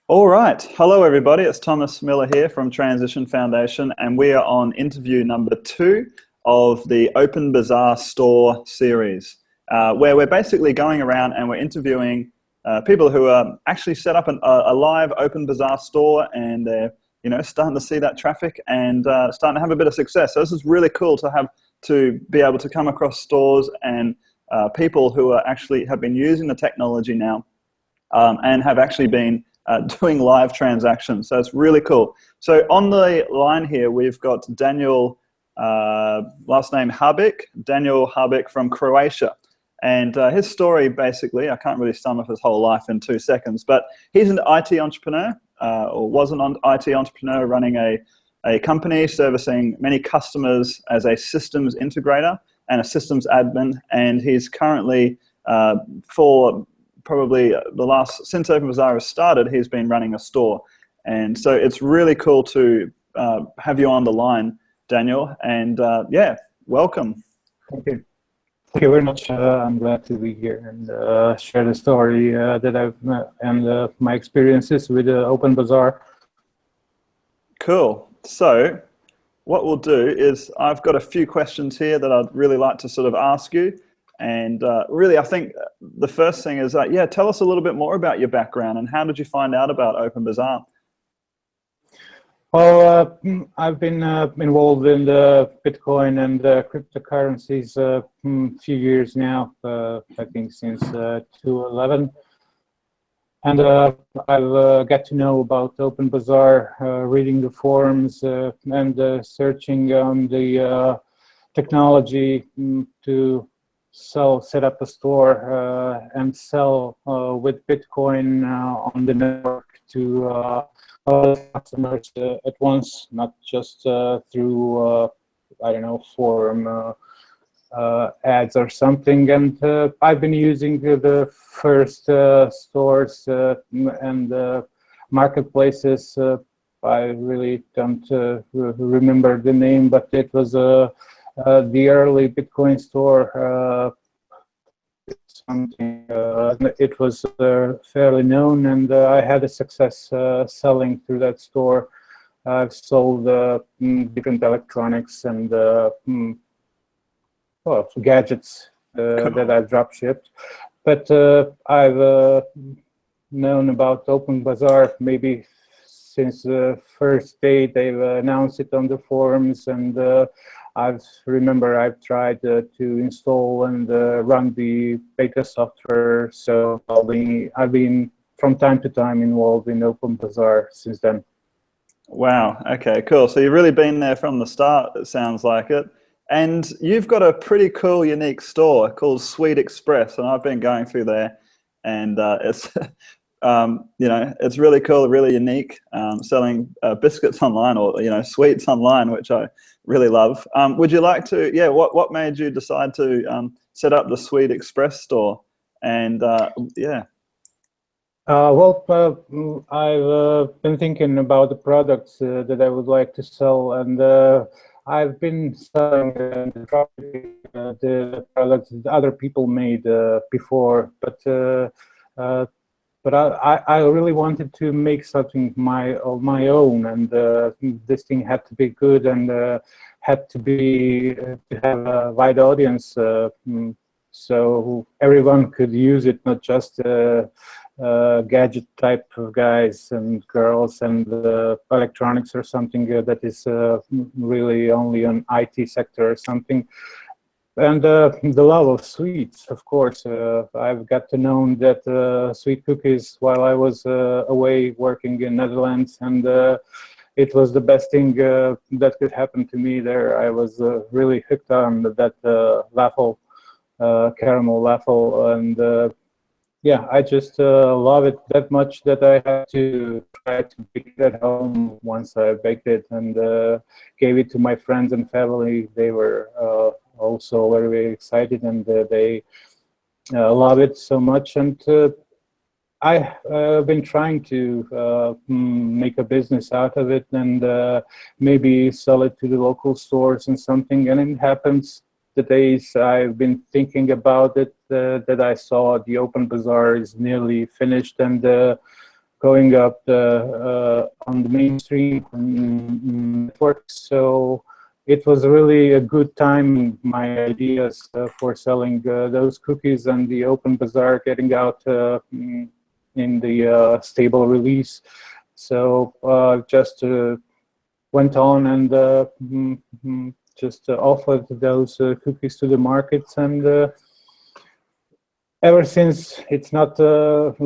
All right. Hello, everybody. It's Thomas Miller here from Transition Foundation, and we are on interview number 2 of the OpenBazaar store series, where we're basically going around and we're interviewing people who are actually set up a live OpenBazaar store, and they're starting to see that traffic and starting to have a bit of success. So this is really cool to be able to come across stores and people who are actually have been using the technology now and have actually been doing live transactions. So it's really cool. So on the line here, we've got Daniel, last name Habik, Daniel Habik from Croatia. And his story, basically, I can't really sum up his whole life in 2 seconds, but he's an IT entrepreneur, or was an IT entrepreneur running a company servicing many customers as a systems integrator and a systems admin. And he's currently, for probably since OpenBazaar has started, he's been running a store. And so it's really cool to have you on the line, Daniel. And yeah, welcome. Thank you. Thank you very much. I'm glad to be here and share the story that I've and my experiences with OpenBazaar. Cool. So what we'll do is I've got a few questions here that I'd really like to sort of ask you. And really, I think the first thing is, yeah, tell us a little bit more about your background and how did you find out about OpenBazaar? Well, I've been involved in the Bitcoin and cryptocurrencies a few years now, I think since 2011. And I've got to know about OpenBazaar, reading the forums and searching on the technology to set up a store and sell with Bitcoin on the network to customers at once, not just through I don't know, forum ads or something. And I've been using the first stores and marketplaces. I really don't remember the name, but it was the early Bitcoin store. It was fairly known, and I had a success selling through that store. I've sold different electronics and gadgets that I've drop shipped. But I've known about OpenBazaar maybe since the first day they've announced it on the forums, and I've tried to install and run the beta software, so I've been from time to time involved in OpenBazaar since then. Wow, okay, cool. So you've really been there from the start, it sounds like it. And you've got a pretty cool, unique store called Sweet Express, and I've been going through there, and it's it's really cool, really unique, selling biscuits online, or sweets online, which I really love. Would you like to, what made you decide to set up the Sweet Express store? And yeah. Well, I've been thinking about the products that I would like to sell, and I've been selling the products that other people made before, but I really wanted to make something of my own, and this thing had to be good and had to have a wide audience, so everyone could use it, not just gadget type of guys and girls and electronics or something that is really only an IT sector or something. And the love of sweets, of course. I've got to know that sweet cookies while I was away working in Netherlands, and it was the best thing that could happen to me there. I was really hooked on that caramel waffle, and yeah, I just love it that much that I had to try to bake it at home once I baked it and gave it to my friends and family. They were also very, very excited, and they love it so much. And I've been trying to make a business out of it and maybe sell it to the local stores and something. And it happens the days I've been thinking about it, that I saw the OpenBazaar is nearly finished and going up on the mainstream network. So it was really a good time. My ideas for selling those cookies and the OpenBazaar getting out in the stable release. So just went on and just offered those cookies to the markets, and ever since, it's not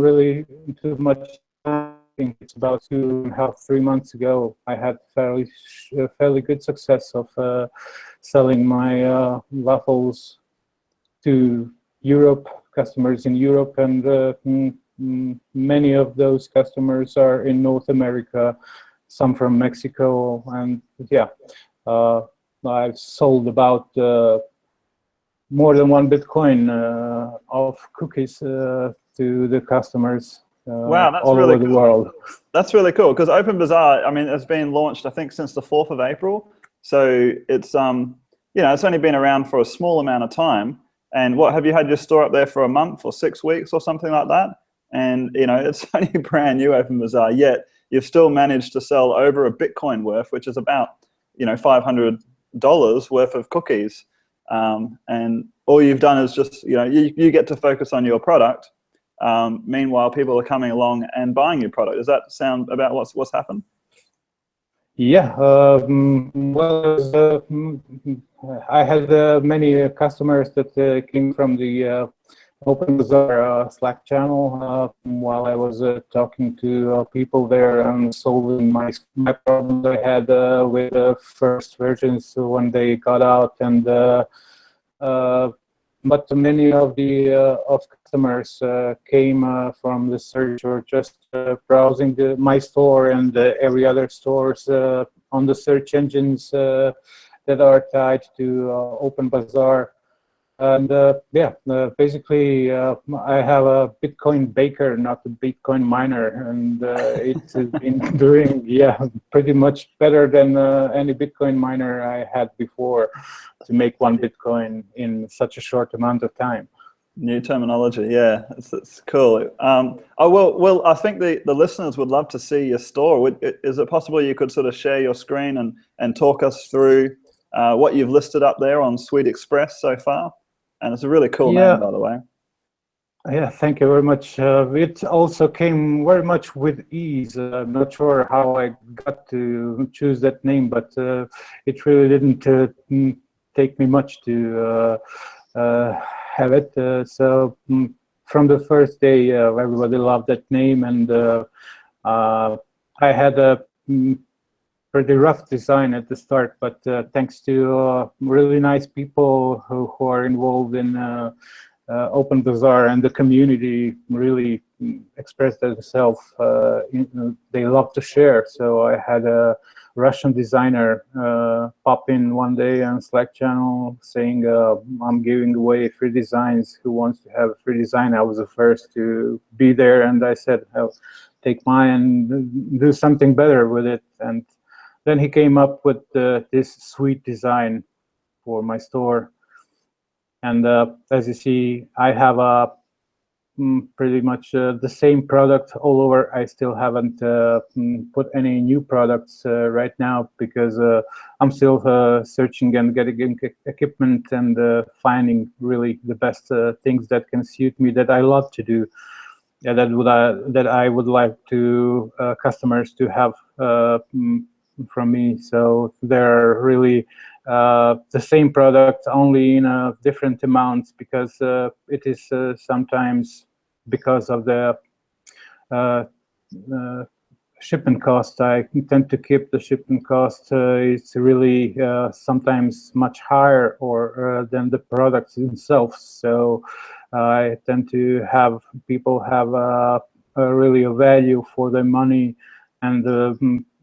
really too much time. I think it's about 2.5, 3 months ago, I had fairly good success of selling my waffles to Europe, customers in Europe, and many of those customers are in North America, some from Mexico, and yeah, I've sold about more than 1 Bitcoin of cookies to the customers Wow, that's all really over the cool. world. That's really cool because OpenBazaar, I mean, it's been launched, I think, since the 4th of April. So it's it's only been around for a small amount of time. And what, have you had your store up there for a month or 6 weeks or something like that? And it's only brand new OpenBazaar, yet you've still managed to sell over a Bitcoin worth, which is about $500 worth of cookies. And all you've done is just you get to focus on your product. Meanwhile, people are coming along and buying your product. Does that sound about what's happened? Yeah, well, I had many customers that came from the OpenBazaar Slack channel while I was talking to people there and solving my problems I had with the first versions when they got out, and but many of the customers came from the search or just browsing my store and every other stores on the search engines that are tied to OpenBazaar. And yeah, basically, I have a Bitcoin baker, not a Bitcoin miner, and it's been doing pretty much better than any Bitcoin miner I had before to make 1 Bitcoin in such a short amount of time. New terminology, yeah, it's cool. Well, I think the listeners would love to see your store. Is it possible you could sort of share your screen and talk us through what you've listed up there on Sweet Express so far? And it's a really cool name, by the way. Yeah, thank you very much. It also came very much with ease. I'm not sure how I got to choose that name, but it really didn't take me much to have it. So from the first day, everybody loved that name, and I had a pretty rough design at the start, but thanks to really nice people who are involved in OpenBazaar and the community really express themselves. They love to share. So I had a Russian designer pop in one day on Slack channel saying, I'm giving away free designs. Who wants to have a free design? I was the first to be there, and I said, I'll take mine and do something better with it. And then he came up with this sweet design for my store. And as you see, I have pretty much the same product all over. I still haven't put any new products right now because I'm still searching and getting equipment and finding really the best things that can suit me, that I love to do. Yeah, that I would like to customers to have from me. So they're really the same product, only in different amounts, because it is sometimes because of the shipment cost. I tend to keep the shipment cost. It's really sometimes much higher or than the products themselves. So I tend to have people have really a value for their money, and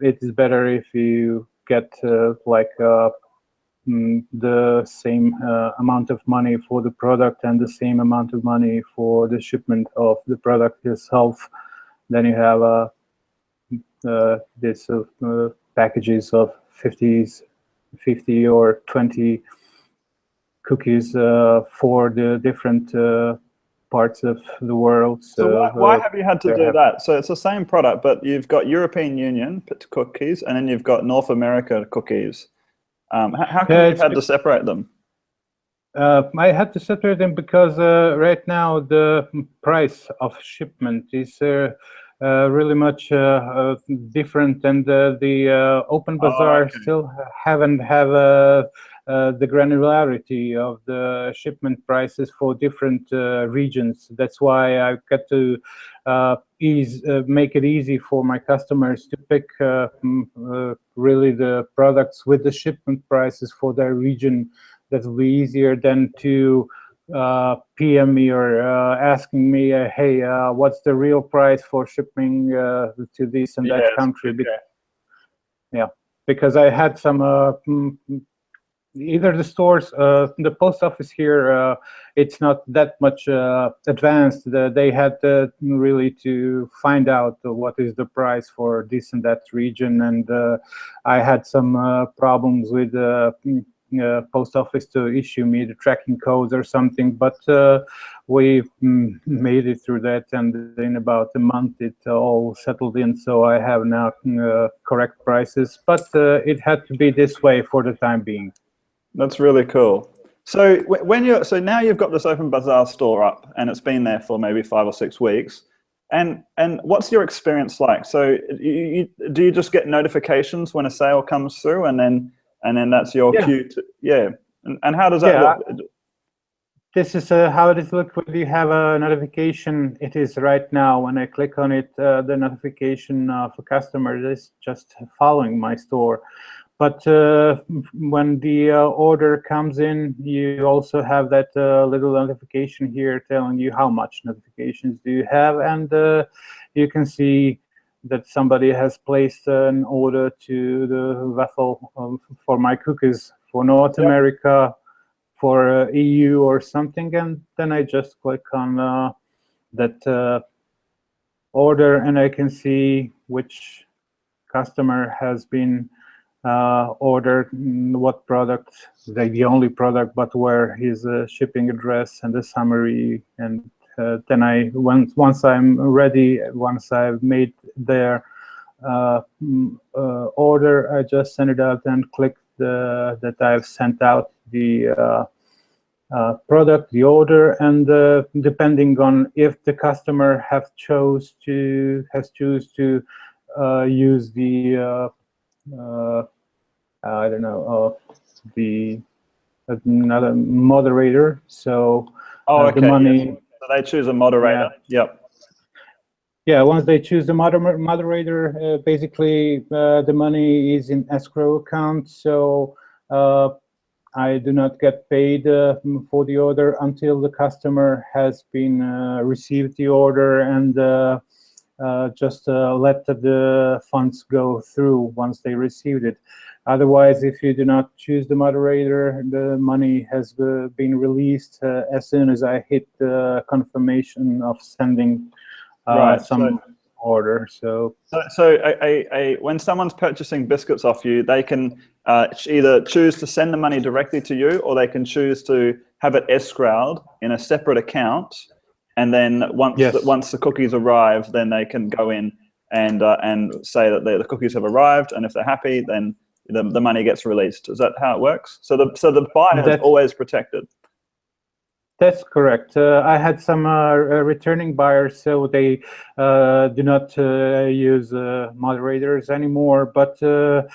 it is better if you get the same amount of money for the product and the same amount of money for the shipment of the product itself. Then you have this packages of 50 or 20 cookies for the different parts of the world. So why have you had to do that? So it's the same product, but you've got European Union cookies, and then you've got North America cookies. How come you've had to separate them? I had to separate them because right now the price of shipment is really much different, and the OpenBazaar still haven't have the granularity of the shipment prices for different regions. That's why I've got to make it easy for my customers to pick really the products with the shipment prices for their region. That will be easier than to PM me or asking me, hey, what's the real price for shipping to this and that country? Yeah, because I had some either the stores, the post office here, it's not that much advanced. They had really to find out what is the price for this and that region, and I had some problems with post office to issue me the tracking codes or something, but we made it through that, and in about a month it all settled in, so I have now correct prices, but it had to be this way for the time being. That's really cool. So now you've got this OpenBazaar store up, and it's been there for maybe 5 or 6 weeks. And what's your experience like? So do you just get notifications when a sale comes through, and then that's your cue to, and how does that look? This is how it is look when you have a notification. It is right now when I click on it, the notification of a customer is just following my store. But when the order comes in, you also have that little notification here telling you how much notifications do you have, and you can see that somebody has placed an order to the Waffle for my cookies for North America, for EU or something, and then I just click on that order, and I can see which customer has been ordered what product, the only product, but where his shipping address and the summary, and then once I'm ready, once I've made their order, I just send it out and click that I've sent out the product, the order, and depending on if the customer has choose to use the I don't know, another moderator. So the money. So they choose a moderator. Yeah, once they choose the moderator, basically the money is in escrow account. So I do not get paid for the order until the customer has been received the order, and just let the funds go through once they received it. Otherwise, if you do not choose the moderator, the money has been released as soon as I hit the confirmation of sending some order. So when someone's purchasing biscuits off you, they can either choose to send the money directly to you, or they can choose to have it escrowed in a separate account. And then once the cookies arrive, then they can go in and say that the cookies have arrived, and if they're happy, then the money gets released. Is that how it works? So the buyer is always protected. That's correct. I had some returning buyers, so they do not use moderators anymore. But the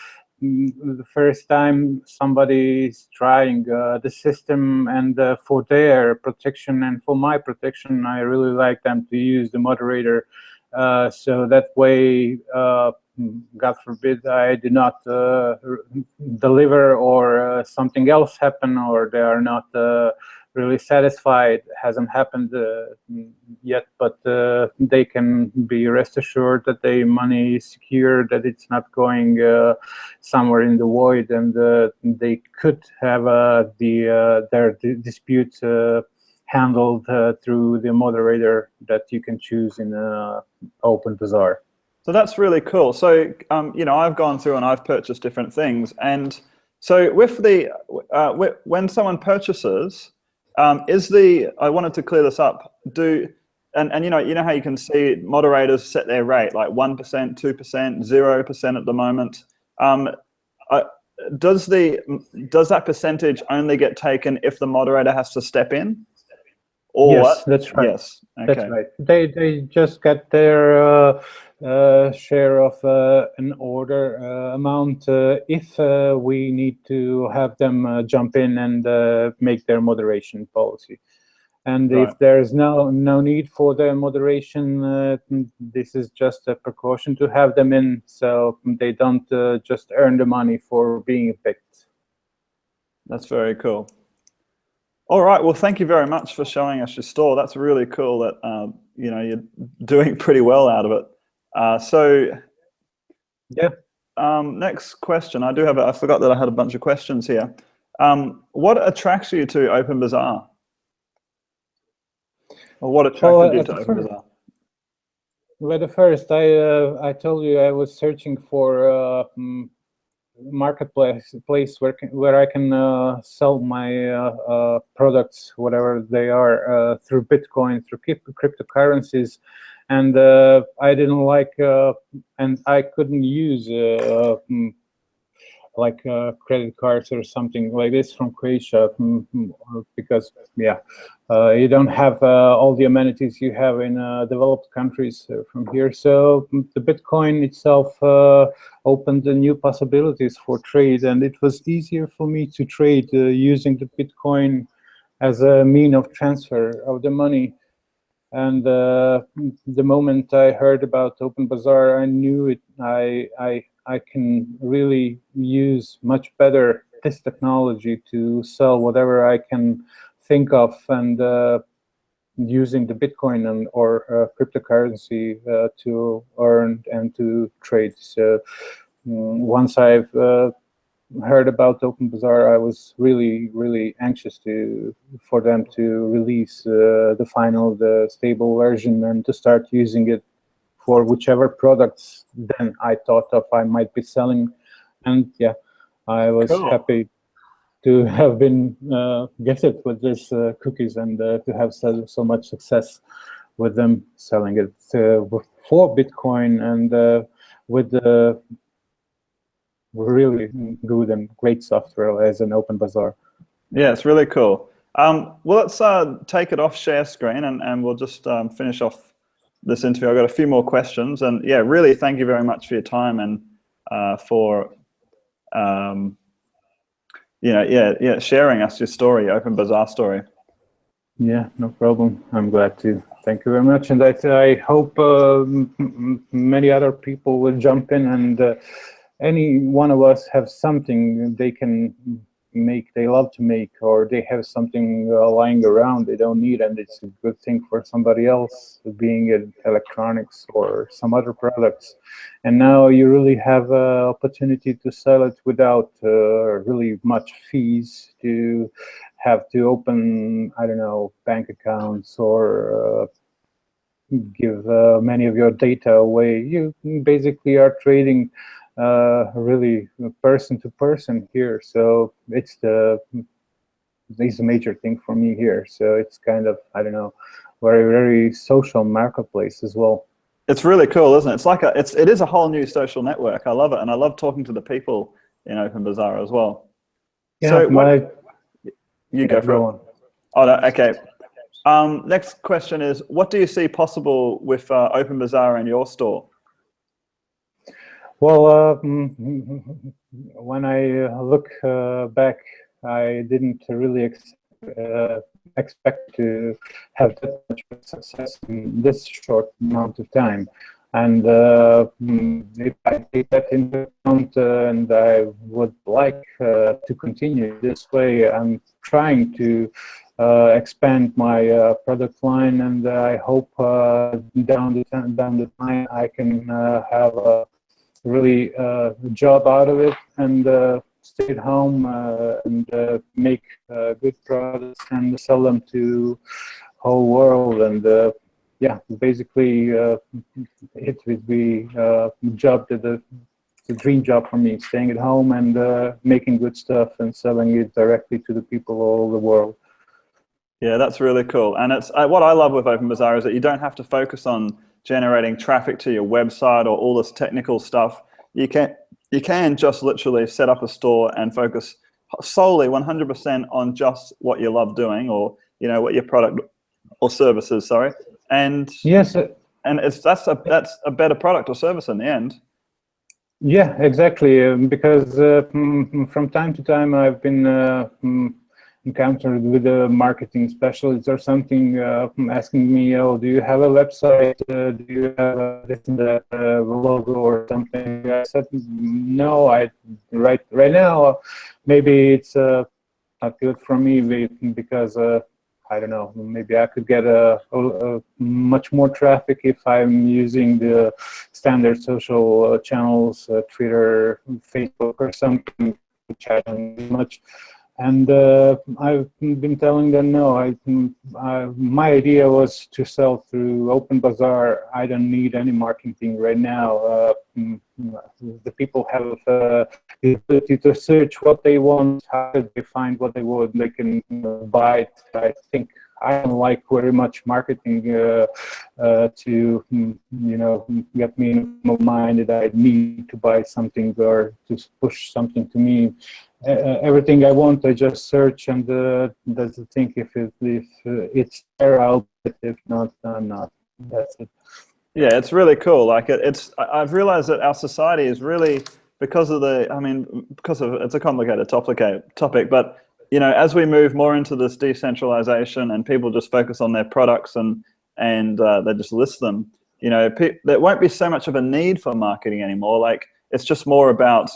first time somebody is trying the system, and for their protection and for my protection, I really like them to use the moderator. So that way, God forbid, I do not deliver, or something else happen, or they are not really satisfied. Hasn't happened yet, but they can be rest assured that their money is secure, that it's not going somewhere in the void, and they could have their dispute handled through the moderator that you can choose in OpenBazaar. So that's really cool. So I've gone through and I've purchased different things, and So with the when someone purchases, I wanted to clear this up. And you know how you can see moderators set their rate like 1%, 2%, 0% at the moment. Uh, does that percentage only get taken if the moderator has to step in? Or Yes, that's right. Yes. Okay. That's right. They just get their share of an order amount if we need to have them jump in and make their moderation policy. And Right. if there's no need for the moderation, this is just a precaution to have them in, so they don't just earn the money for being picked. That's very cool. All right. Well, thank you very much for showing us your store. That's really cool that you know, you're doing pretty well out of it. So yeah. Next question. I forgot that I had a bunch of questions here. What attracts you to OpenBazaar? Or what attracted you to OpenBazaar? Well, at first, I told you I was searching for marketplace where I can sell my products, whatever they are, through Bitcoin, through cryptocurrencies, and I didn't like, and I couldn't use like credit cards or something like this from Croatia, because you don't have all the amenities you have in developed countries from here. So the Bitcoin itself opened new possibilities for trade, and it was easier for me to trade using the Bitcoin as a mean of transfer of the money. And the moment I heard about OpenBazaar, I knew it. I can really use much better this technology to sell whatever I can think of, and using the Bitcoin or cryptocurrency to earn and to trade. So once I've heard about OpenBazaar, I was really anxious for them to release the stable version, and to start using it for whichever products then I thought of I might be selling. And yeah, I was happy to have been gifted with these cookies, and to have so much success with them selling it for Bitcoin, and with the really good and great software as an OpenBazaar. Yeah, it's really cool. Well, let's take it off share screen, and we'll just finish off this interview. I've got a few more questions, and yeah, really thank you very much for your time, and for sharing us your story, OpenBazaar story. Yeah, no problem. I'm glad to. Thank you very much, and I hope many other people will jump in, and any one of us have something they can make, they love to make, or they have something lying around they don't need, and it's a good thing for somebody else, being it electronics or some other products. And now you really have an opportunity to sell it without really much fees, to have to open, I don't know, bank accounts, or give many of your data away. You basically are trading really person to person here. So it's a major thing for me here. So it's kind of, I don't know, very social marketplace as well. It's really cool, isn't it? It's like it is a whole new social network. I love it, and I love talking to the people in OpenBazaar as well. Yeah, so you go for it. Oh, no, okay. Next question is, what do you see possible with OpenBazaar in your store? Well, when I look back, I didn't really expect to have that much success in this short amount of time. And if I take that into account, and I would like to continue this way, I'm trying to expand my product line, and I hope down the line I can have a really job out of it, and stay at home and make good products and sell them to whole world. And yeah, basically it would be a job that a dream job for me, staying at home and making good stuff and selling it directly to the people all over the world. Yeah, that's really cool. And it's what I love with OpenBazaar is that you don't have to focus on generating traffic to your website or all this technical stuff. You can just literally set up a store and focus solely 100% on just what you love doing, or what your product or service is. Sorry, and yes, and that's a better product or service in the end. Yeah, exactly. Because from time to time I've been encountered with a marketing specialist or something asking me, "Oh, do you have a website? Do you have this and that logo or something?" I said, "No, right now maybe it's not good for me because I don't know, maybe I could get a much more traffic if I'm using the standard social channels, Twitter, Facebook, or something, which I don't do much." And I've been telling them, no, my idea was to sell through OpenBazaar. I don't need any marketing right now. The people have the ability to search what they want, how they find what they want, they can buy it. I think I don't like very much marketing to get me in my mind that I need to buy something or to push something to me. Everything I want, I just search, and that's the thing. If it's there, I'll get it. If not, I'm not. That's it. Yeah, it's really cool. Like I've realized that our society is really, because of it's a complicated topic, but as we move more into this decentralization and people just focus on their products and they just list them, there won't be so much of a need for marketing anymore. Like it's just more about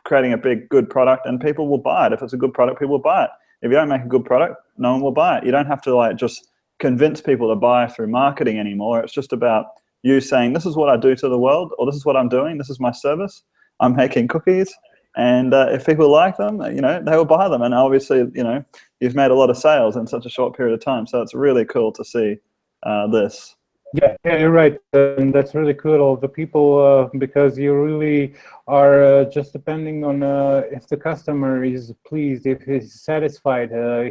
creating a good product, and people will buy it. If it's a good product, people will buy it. If you don't make a good product, no one will buy it. You don't have to just convince people to buy through marketing anymore. It's just about you saying, this is what I do to the world, or this is what I'm doing, this is my service. I'm making cookies, and if people like them, they will buy them. And obviously, you've made a lot of sales in such a short period of time. So it's really cool to see this. Yeah, you're right. And that's really cool. All the people, because you really are just depending on if the customer is pleased, if he's satisfied,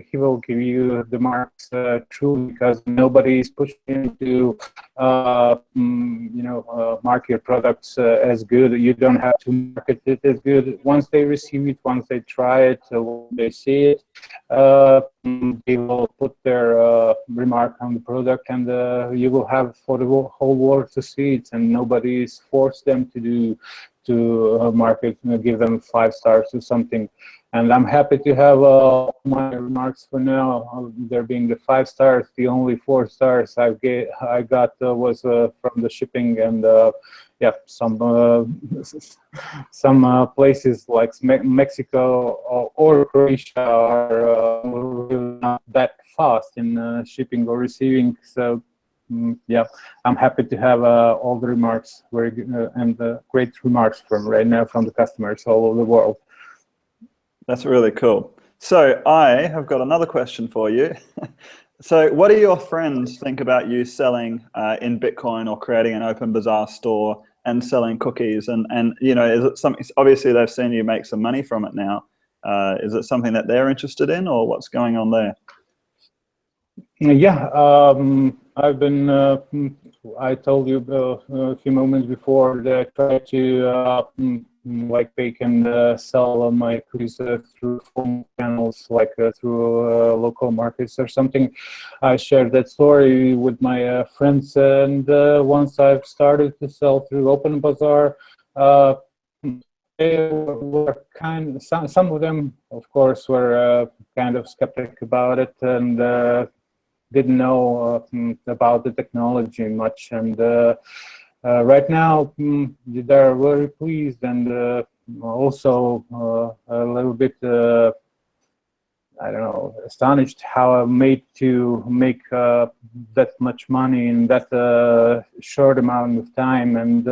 he will give you the marks truly, because nobody is pushing you to, mark your products as good. You don't have to market it as good. Once they receive it, once they try it, they see it, they will put their remark on the product, and you will have for the whole world to see it, and nobody is forced them to market, give them 5 stars or something. And I'm happy to have my remarks for now. There being the 5 stars, the only 4 stars I got was from the shipping, and some places like Mexico or Croatia are really not that fast in shipping or receiving. So yeah, I'm happy to have all the remarks, very good, and great remarks from right now from the customers all over the world. That's really cool. So I have got another question for you. So what do your friends think about you selling in Bitcoin, or creating an OpenBazaar store and selling cookies? And is it something, obviously they've seen you make some money from it now. Is it something that they're interested in, or what's going on there? Yeah, I've been, I told you a few moments before that I try to like bake and sell my cookies through phone channels, like through local markets or something. I shared that story with my friends, and once I've started to sell through OpenBazaar, they were some of them, of course, were kind of skeptic about it, and didn't know about the technology much. And right now, they're very pleased, and also a little bit, I don't know, astonished how I made to make that much money in that short amount of time. And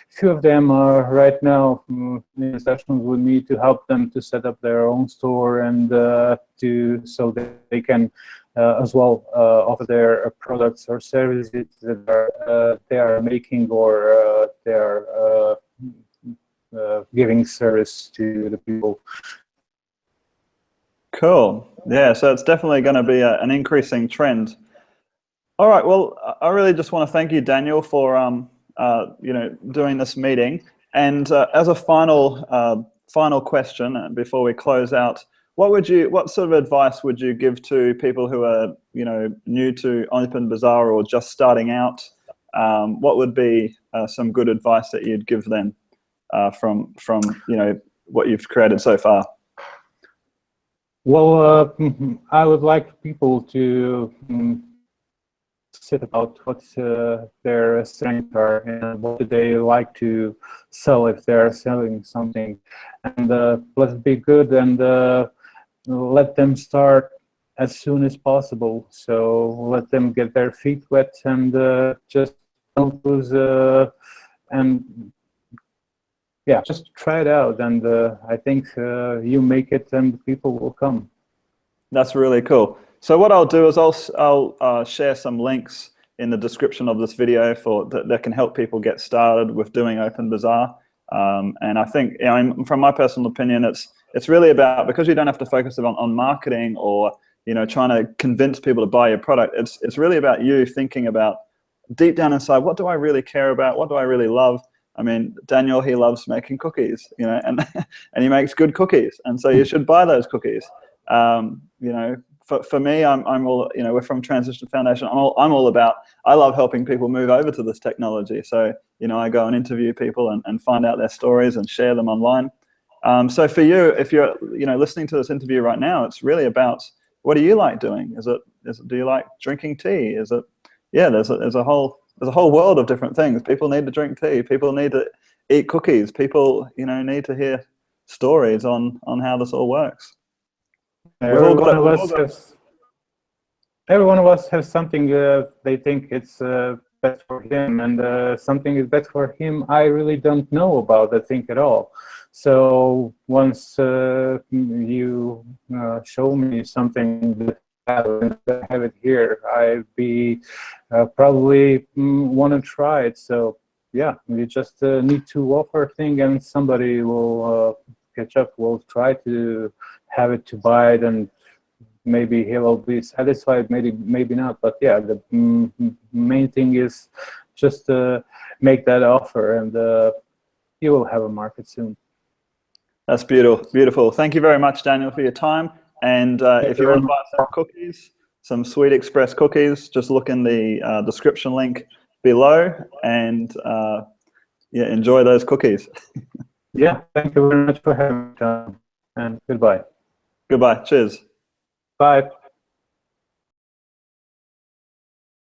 few of them are right now in discussions with me to help them to set up their own store, and so that they can as well offer their products or services that they are making, or they are giving service to the people. Cool. Yeah, so it's definitely going to be an increasing trend. All right. Well, I really just want to thank you, Daniel, for doing this meeting. And as a final question before we close out, what sort of advice would you give to people who are new to OpenBazaar or just starting out? What would be some good advice that you'd give them from what you've created so far? Well, I would like people to sit about what their strengths are and what do they like to sell if they're selling something, and let's be good and let them start as soon as possible. So let them get their feet wet and just don't lose and yeah, just try it out, and I think you make it and people will come. That's really cool. So what I'll do is I'll share some links in the description of this video that can help people get started with doing OpenBazaar. And I think, from my personal opinion, it's really about, because you don't have to focus on marketing or trying to convince people to buy your product. It's really about you thinking about deep down inside, what do I really care about? What do I really love? I mean, Daniel, he loves making cookies, and and he makes good cookies, and so you should buy those cookies. For me, I'm all, we're from Transition Foundation. I'm all about, I love helping people move over to this technology. So, I go and interview people and find out their stories and share them online. So for you, if you're, listening to this interview right now, it's really about, what do you like doing? Do you like drinking tea? Is it, yeah, there's a whole world of different things. People need to drink tea. People need to eat cookies. People, need to hear stories on how this all works. Every one of us has something they think it's best for him, and something is best for him I really don't know about, I think, at all. So once you show me something that I have it here, I'd be probably want to try it. So yeah, you just need to offer a thing, and somebody will catch up, will try to have it, to buy it, and maybe he will be satisfied, maybe not. But yeah, the main thing is just make that offer, and you will have a market soon. That's beautiful. Thank you very much, Daniel, for your time. And if you want to buy some cookies, some Sweet Express cookies, just look in the description link below, and yeah, enjoy those cookies. Yeah, thank you very much for having me, and goodbye. Goodbye. Cheers. Bye.